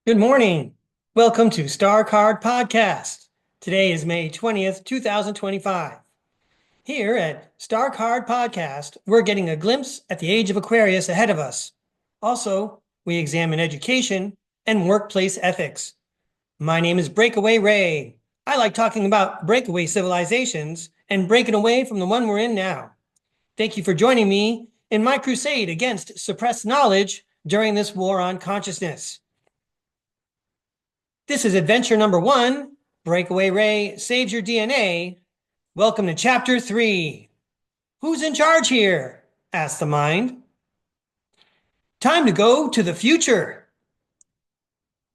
Good morning. Welcome to Star Card Podcast. Today is May 20th, 2025. Here at Star Card Podcast, we're getting a glimpse at the age of Aquarius ahead of us. Also, we examine education and workplace ethics. My name is Breakaway Ray. I like talking about breakaway civilizations and breaking away from the one we're in now. Thank you for joining me in my crusade against suppressed knowledge during this war on consciousness. This is adventure number 1. Breakaway Ray saves your DNA. Welcome to chapter 3. Who's in charge here? Asked the mind. Time to go to the future.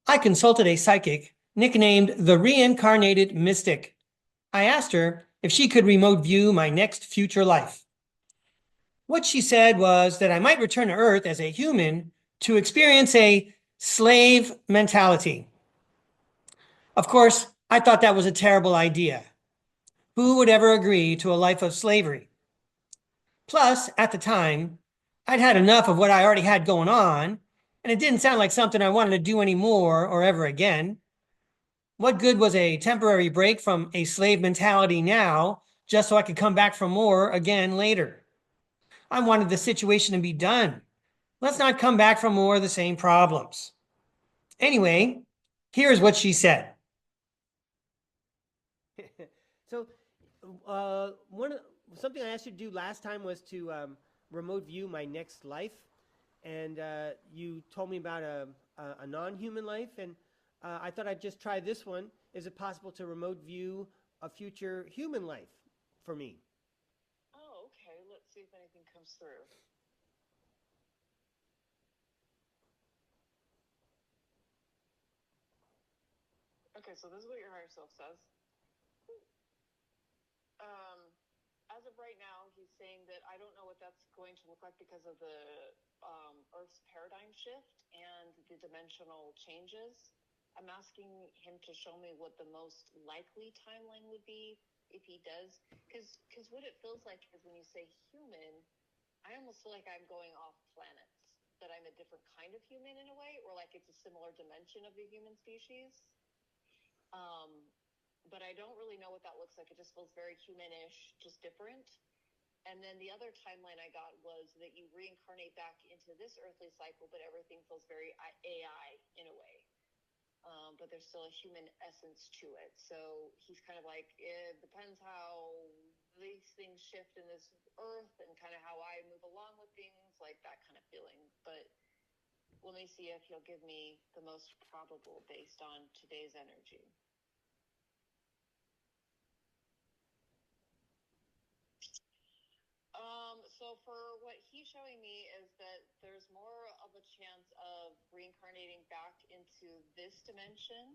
I consulted a psychic nicknamed the Reincarnated Mystic. I asked her if she could remote view my next future life. What she said was that I might return to Earth as a human to experience a slave mentality. Of course, I thought that was a terrible idea. Who would ever agree to a life of slavery? Plus, at the time, I'd had enough of what I already had going on, and it didn't sound like something I wanted to do anymore or ever again. What good was a temporary break from a slave mentality now, just so I could come back for more again later? I wanted the situation to be done. Let's not come back for more of the same problems. Anyway, here's what she said. So, something I asked you to do last time was to remote view my next life, and you told me about a non-human life, and I thought I'd just try this one. Is it possible to remote view a future human life for me? Oh, okay. Let's see if anything comes through. Okay, so this is what your higher self says. Um, as of right now, he's saying that I don't know what that's going to look like because of the Earth's paradigm shift and the dimensional changes. I'm asking him to show me what the most likely timeline would be if he does, because what it feels like is when you say human, I almost feel like I'm going off planets, that I'm a different kind of human in a way, or like it's a similar dimension of the human species. Um, but I don't really know what that looks like. It just feels very humanish, just different. And then the other timeline I got was that you reincarnate back into this earthly cycle, but everything feels very AI in a way. But there's still a human essence to it. So he's kind of like, it depends how these things shift in this earth and kind of how I move along with things, like that kind of feeling. But let me see if he'll give me the most probable based on today's energy. So for what he's showing me is that there's more of a chance of reincarnating back into this dimension,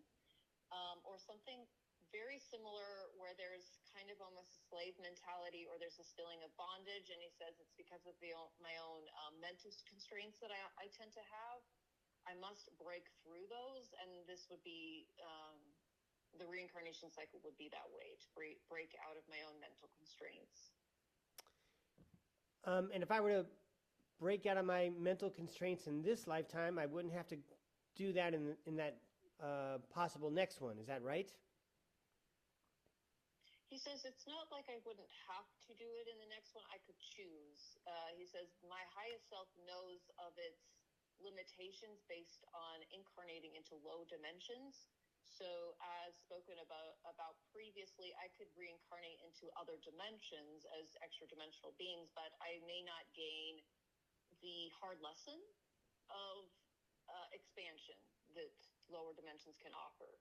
or something very similar where there's kind of almost a slave mentality or there's this feeling of bondage. And he says it's because of my own mental constraints that I tend to have. I must break through those, and this would be the reincarnation cycle would be that way to break out of my own mental constraints. And if I were to break out of my mental constraints in this lifetime, I wouldn't have to do that in that possible next one. Is that right? He says it's not like I wouldn't have to do it in the next one. I could choose. He says my highest self knows of its limitations based on incarnating into low dimensions. So, as spoken about previously, I could reincarnate into other dimensions as extra dimensional beings, but I may not gain the hard lesson of expansion that lower dimensions can offer.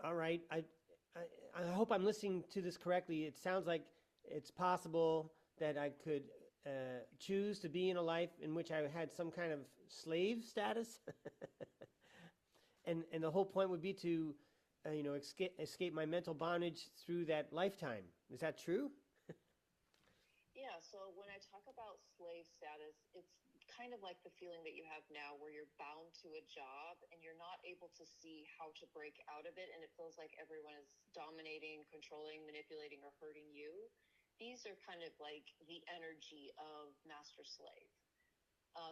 All right. I hope I'm listening to this correctly. It sounds like it's possible that I could choose to be in a life in which I had some kind of slave status, and the whole point would be to, escape my mental bondage through that lifetime. Is that true? Yeah, so when I talk about slave status, it's kind of like the feeling that you have now where you're bound to a job and you're not able to see how to break out of it, and it feels like everyone is dominating, controlling, manipulating, or hurting you. These are kind of like the energy of master slave.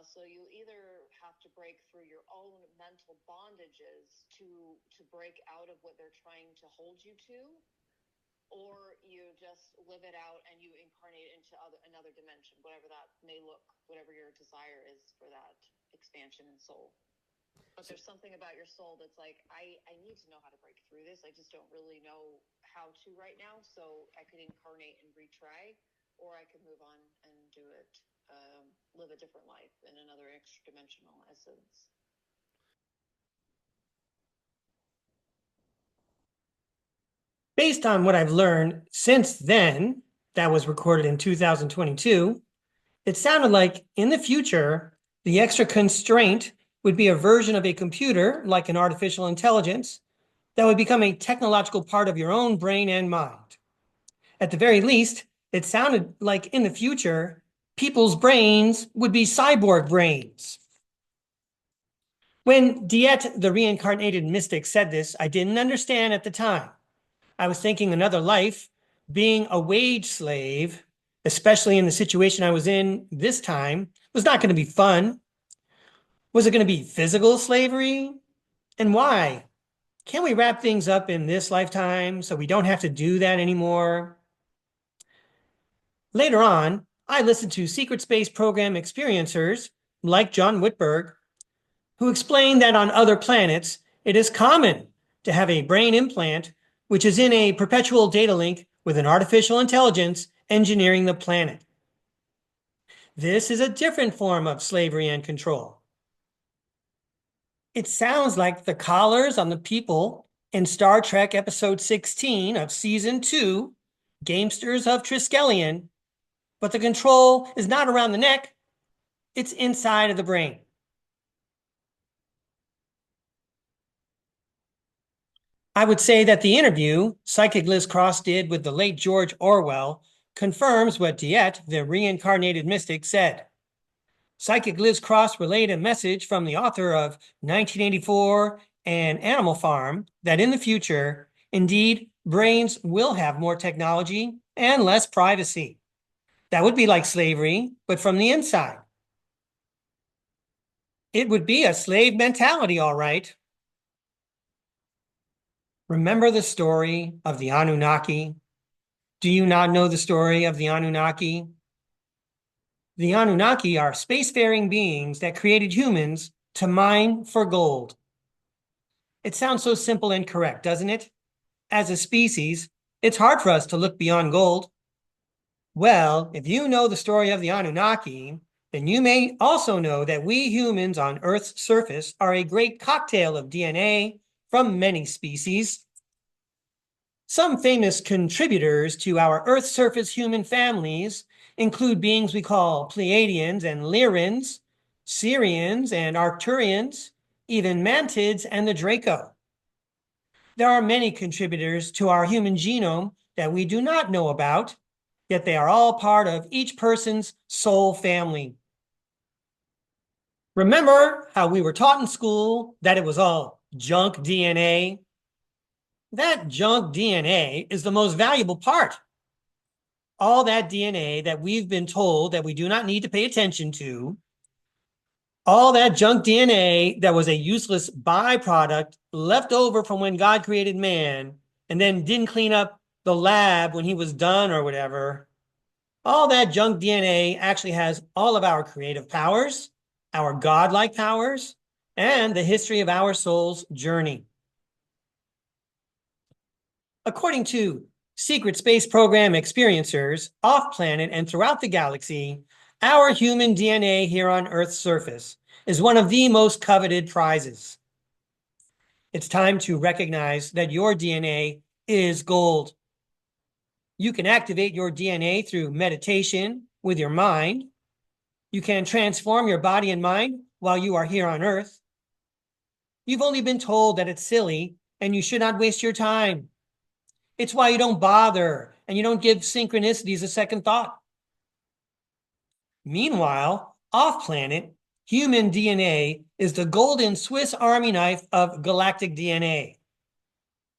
So you either have to break through your own mental bondages to break out of what they're trying to hold you to, or you just live it out and you incarnate into another dimension, whatever that may look, whatever your desire is for that expansion in soul. But there's something about your soul that's like, I need to know how to break through this. I just don't really know how to right now. So I could incarnate and retry, or I could move on and do it, live a different life in another extra dimensional essence. Based on what I've learned since then, that was recorded in 2022, it sounded like in the future, the extra constraint would be a version of a computer, like an artificial intelligence, that would become a technological part of your own brain and mind. At the very least, it sounded like in the future, people's brains would be cyborg brains. When Diet, the Reincarnated Mystic, said this, I didn't understand at the time. I was thinking another life, being a wage slave, especially in the situation I was in this time, was not going to be fun. Was it going to be physical slavery? And why? Can't we wrap things up in this lifetime so we don't have to do that anymore? Later on, I listened to Secret Space Program experiencers like John Whitberg, who explained that on other planets, it is common to have a brain implant which is in a perpetual data link with an artificial intelligence engineering the planet. This is a different form of slavery and control. It sounds like the collars on the people in Star Trek Episode 16 of Season 2, Gamesters of Triskelion, but the control is not around the neck, it's inside of the brain. I would say that the interview Psychic Liz Cross did with the late George Orwell confirms what Diet, the Reincarnated Mystic, said. Psychic Liz Cross relayed a message from the author of 1984 and Animal Farm that in the future, indeed, brains will have more technology and less privacy. That would be like slavery, but from the inside. It would be a slave mentality, all right. Remember the story of the Anunnaki? Do you not know the story of the Anunnaki? The Anunnaki are spacefaring beings that created humans to mine for gold. It sounds so simple and correct, doesn't it? As a species, it's hard for us to look beyond gold. Well, if you know the story of the Anunnaki, then you may also know that we humans on Earth's surface are a great cocktail of DNA from many species. Some famous contributors to our Earth's surface human families include beings we call Pleiadians and Lyrians, Sirians and Arcturians, even Mantids and the Draco. There are many contributors to our human genome that we do not know about, yet they are all part of each person's soul family. Remember how we were taught in school that it was all junk DNA? That junk DNA is the most valuable part. All that DNA that we've been told that we do not need to pay attention to, all that junk DNA that was a useless byproduct left over from when God created man and then didn't clean up the lab when he was done or whatever, all that junk DNA actually has all of our creative powers, our godlike powers, and the history of our soul's journey. According to Secret Space Program experiencers off-planet and throughout the galaxy, our human DNA here on Earth's surface is one of the most coveted prizes. It's time to recognize that your DNA is gold. You can activate your DNA through meditation with your mind. You can transform your body and mind while you are here on Earth. You've only been told that it's silly and you should not waste your time. It's why you don't bother and you don't give synchronicities a second thought. Meanwhile, off-planet, human DNA is the golden Swiss Army knife of galactic DNA.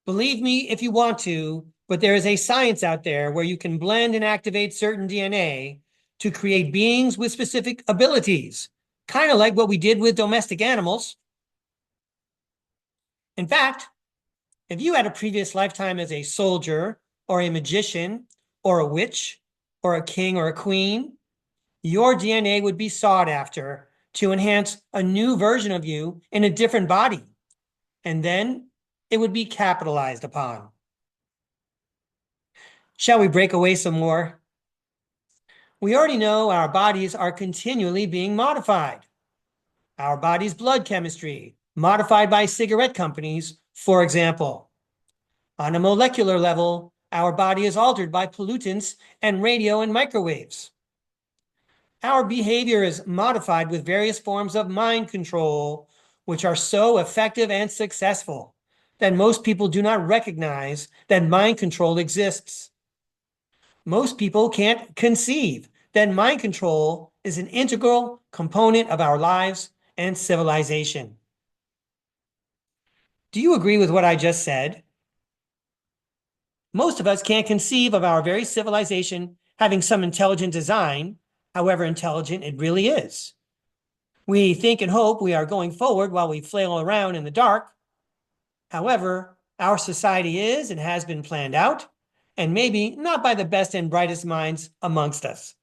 Believe me if you want to, but there is a science out there where you can blend and activate certain DNA to create beings with specific abilities, kind of like what we did with domestic animals. In fact, if you had a previous lifetime as a soldier or a magician or a witch or a king or a queen, your DNA would be sought after to enhance a new version of you in a different body, and then it would be capitalized upon. Shall we break away some more? We already know our bodies are continually being modified. Our body's blood chemistry, modified by cigarette companies, for example. On a molecular level, our body is altered by pollutants and radio and microwaves. Our behavior is modified with various forms of mind control, which are so effective and successful that most people do not recognize that mind control exists. Most people can't conceive that mind control is an integral component of our lives and civilization. Do you agree with what I just said? Most of us can't conceive of our very civilization having some intelligent design, however intelligent it really is. We think and hope we are going forward while we flail around in the dark. However, our society is and has been planned out, and maybe not by the best and brightest minds amongst us.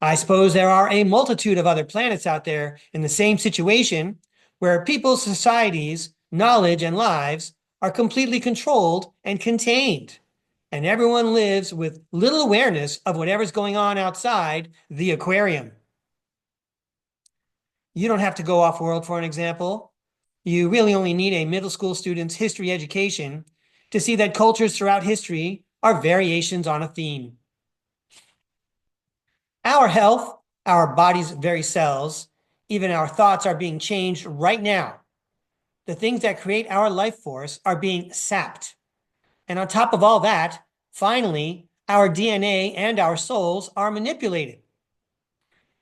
I suppose there are a multitude of other planets out there in the same situation where people's societies, knowledge, and lives are completely controlled and contained, and everyone lives with little awareness of whatever's going on outside the aquarium. You don't have to go off-world for an example. You really only need a middle school student's history education to see that cultures throughout history are variations on a theme. Our health, our body's very cells, even our thoughts are being changed right now. The things that create our life force are being sapped. And on top of all that, finally, our DNA and our souls are manipulated.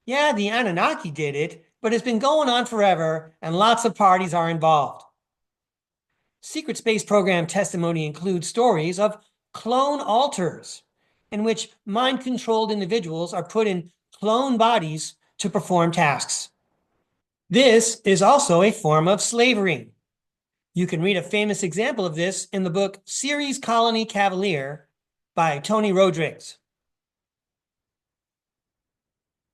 Yeah, the Anunnaki did it, but it's been going on forever, and lots of parties are involved. Secret Space Program testimony includes stories of clone alters, in which mind-controlled individuals are put in clone bodies to perform tasks. This is also a form of slavery. You can read a famous example of this in the book Ceres Colony Cavalier by Tony Rodrigues.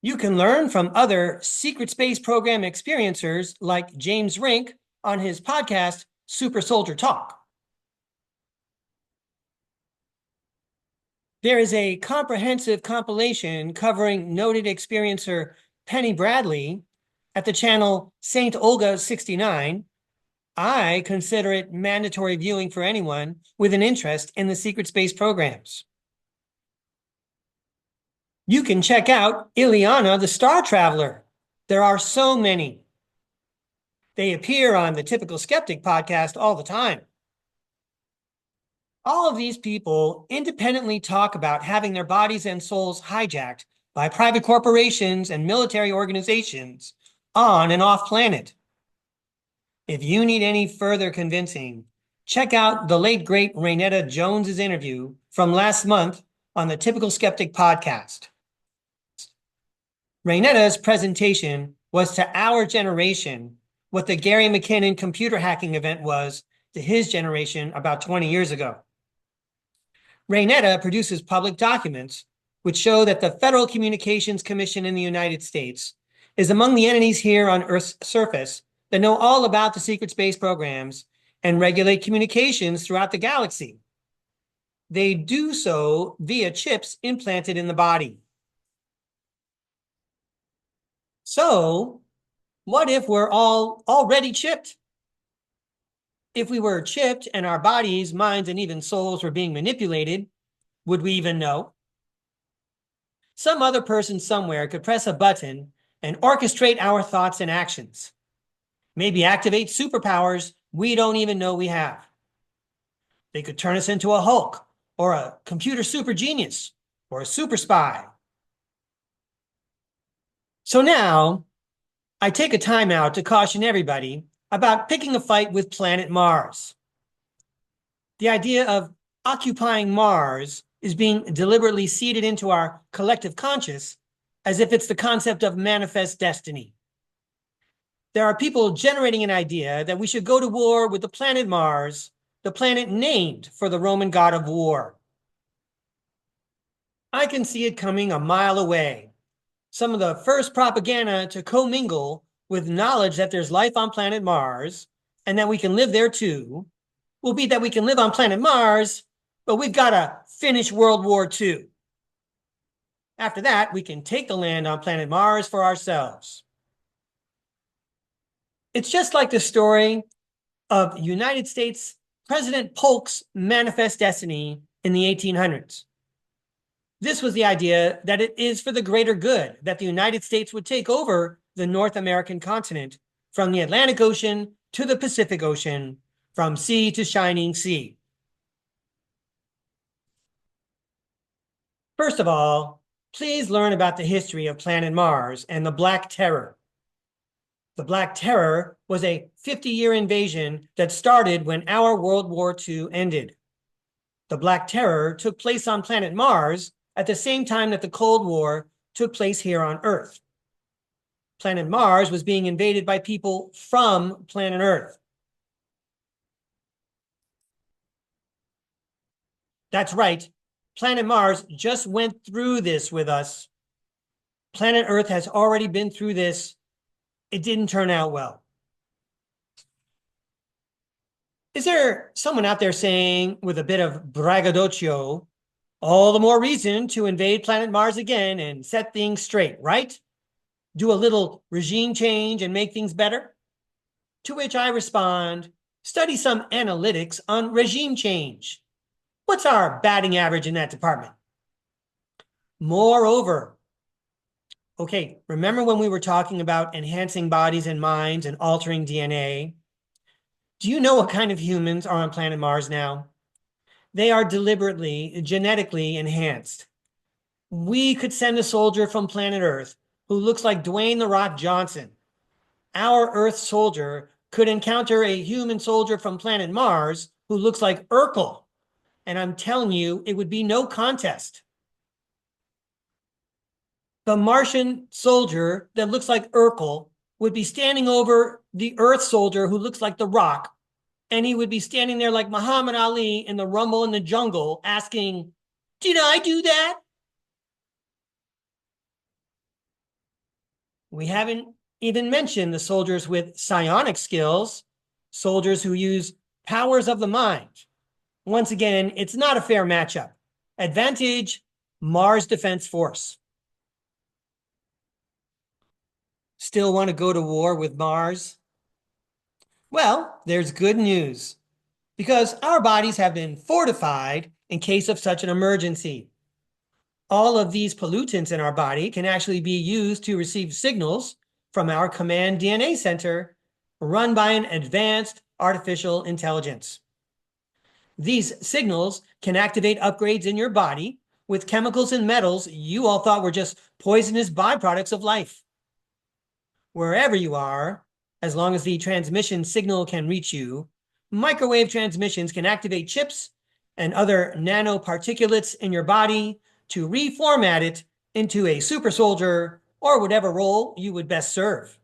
You can learn from other Secret Space Program experiencers like James Rink on his podcast, Super Soldier Talk. There is a comprehensive compilation covering noted experiencer Penny Bradley at the channel Saint Olga 69. I consider it mandatory viewing for anyone with an interest in the secret space programs. You can check out Ileana the Star Traveler. There are so many. They appear on the Typical Skeptic podcast all the time. All of these people independently talk about having their bodies and souls hijacked by private corporations and military organizations on and off planet. If you need any further convincing, check out the late great Rainetta Jones' interview from last month on the Typical Skeptic podcast. Rainetta's presentation was to our generation what the Gary McKinnon computer hacking event was to his generation about 20 years ago. Rainetta produces public documents which show that the Federal Communications Commission in the United States is among the entities here on Earth's surface that know all about the secret space programs and regulate communications throughout the galaxy. They do so via chips implanted in the body. So, what if we're all already chipped? If we were chipped and our bodies, minds, and even souls were being manipulated, would we even know? Some other person somewhere could press a button and orchestrate our thoughts and actions. Maybe activate superpowers we don't even know we have. They could turn us into a Hulk, or a computer super genius, or a super spy. So now, I take a time out to caution everybody about picking a fight with planet Mars. The idea of occupying Mars is being deliberately seeded into our collective conscious as if it's the concept of manifest destiny. There are people generating an idea that we should go to war with the planet Mars, the planet named for the Roman god of war. I can see it coming a mile away. Some of the first propaganda to commingle with knowledge that there's life on planet Mars and that we can live there too will be that we can live on planet Mars, but we've got to finish World War II. After that, we can take the land on planet Mars for ourselves. It's just like the story of United States President Polk's manifest destiny in the 1800s. This was the idea that it is for the greater good that the United States would take over the North American continent from the Atlantic Ocean to the Pacific Ocean, from sea to shining sea. First of all, please learn about the history of planet Mars and the Black Terror. The Black Terror was a 50-year invasion that started when our World War II ended. The Black Terror took place on planet Mars at the same time that the Cold War took place here on Earth. Planet Mars was being invaded by people from planet Earth. That's right. Planet Mars just went through this with us. Planet Earth has already been through this. It didn't turn out well. Is there someone out there saying, with a bit of braggadocio, all the more reason to invade planet Mars again and set things straight, right? Do a little regime change and make things better? To which I respond, study some analytics on regime change. What's our batting average in that department? Moreover, okay, remember when we were talking about enhancing bodies and minds and altering DNA? Do you know what kind of humans are on planet Mars now? They are deliberately, genetically enhanced. We could send a soldier from planet Earth who looks like Dwayne "The Rock" Johnson. Our Earth soldier could encounter a human soldier from planet Mars who looks like Urkel. And I'm telling you, it would be no contest. The Martian soldier that looks like Urkel would be standing over the Earth soldier who looks like The Rock, and he would be standing there like Muhammad Ali in the Rumble in the Jungle asking, "Did I do that?" We haven't even mentioned the soldiers with psionic skills, soldiers who use powers of the mind. Once again, it's not a fair matchup. Advantage, Mars Defense Force. Still want to go to war with Mars? Well, there's good news, because our bodies have been fortified in case of such an emergency. All of these pollutants in our body can actually be used to receive signals from our command DNA center run by an advanced artificial intelligence. These signals can activate upgrades in your body with chemicals and metals you all thought were just poisonous byproducts of life. Wherever you are, as long as the transmission signal can reach you, microwave transmissions can activate chips and other nanoparticulates in your body to reformat it into a super soldier or whatever role you would best serve.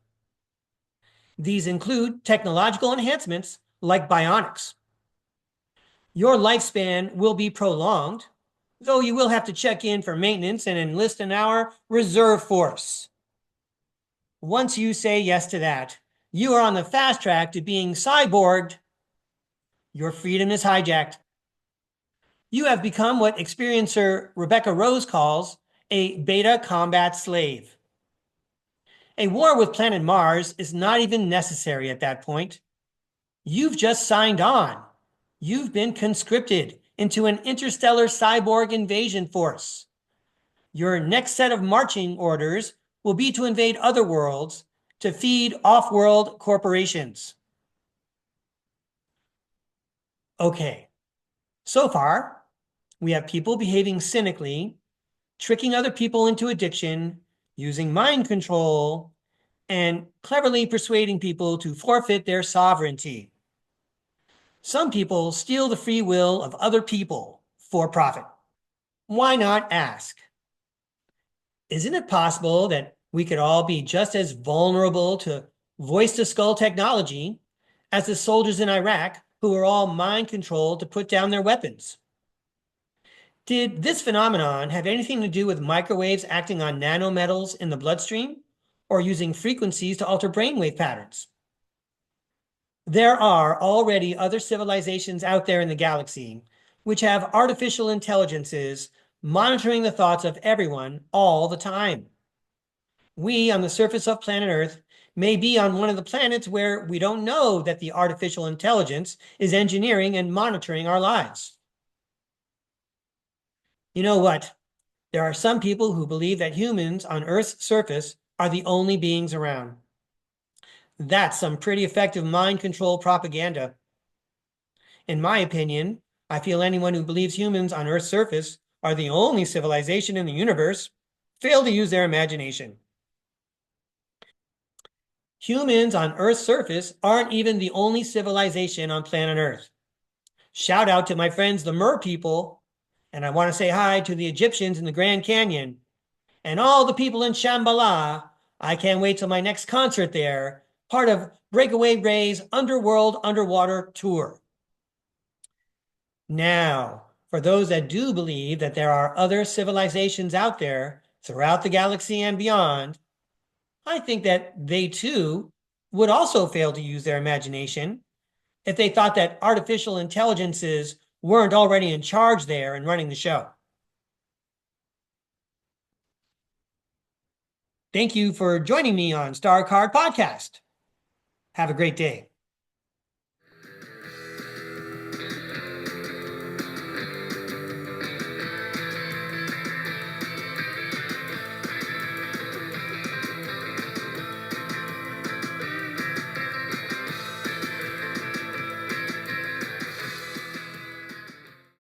These include technological enhancements like bionics. Your lifespan will be prolonged, though you will have to check in for maintenance and enlist in our reserve force. Once you say yes to that, you are on the fast track to being cyborged. Your freedom is hijacked. You have become what experiencer Rebecca Rose calls a beta combat slave. A war with planet Mars is not even necessary at that point. You've just signed on. You've been conscripted into an interstellar cyborg invasion force. Your next set of marching orders will be to invade other worlds to feed off-world corporations. Okay, so far, we have people behaving cynically, tricking other people into addiction, using mind control, and cleverly persuading people to forfeit their sovereignty. Some people steal the free will of other people for profit. Why not ask? Isn't it possible that we could all be just as vulnerable to voice-to-skull technology as the soldiers in Iraq who were all mind-controlled to put down their weapons? Did this phenomenon have anything to do with microwaves acting on nanometals in the bloodstream or using frequencies to alter brainwave patterns? There are already other civilizations out there in the galaxy which have artificial intelligences monitoring the thoughts of everyone all the time. We on the surface of planet Earth may be on one of the planets where we don't know that the artificial intelligence is engineering and monitoring our lives. You know what? There are some people who believe that humans on Earth's surface are the only beings around. That's some pretty effective mind control propaganda. In my opinion, I feel anyone who believes humans on Earth's surface are the only civilization in the universe fail to use their imagination. Humans on Earth's surface aren't even the only civilization on planet Earth. Shout out to my friends, the Mer people, and I want to say hi to the Egyptians in the Grand Canyon, and all the people in Shambhala. I can't wait till my next concert there, part of Breakaway Ray's Underworld Underwater Tour. Now, for those that do believe that there are other civilizations out there throughout the galaxy and beyond, I think that they too would also fail to use their imagination if they thought that artificial intelligences weren't already in charge there and running the show. Thank you for joining me on Star Card Podcast. Have a great day.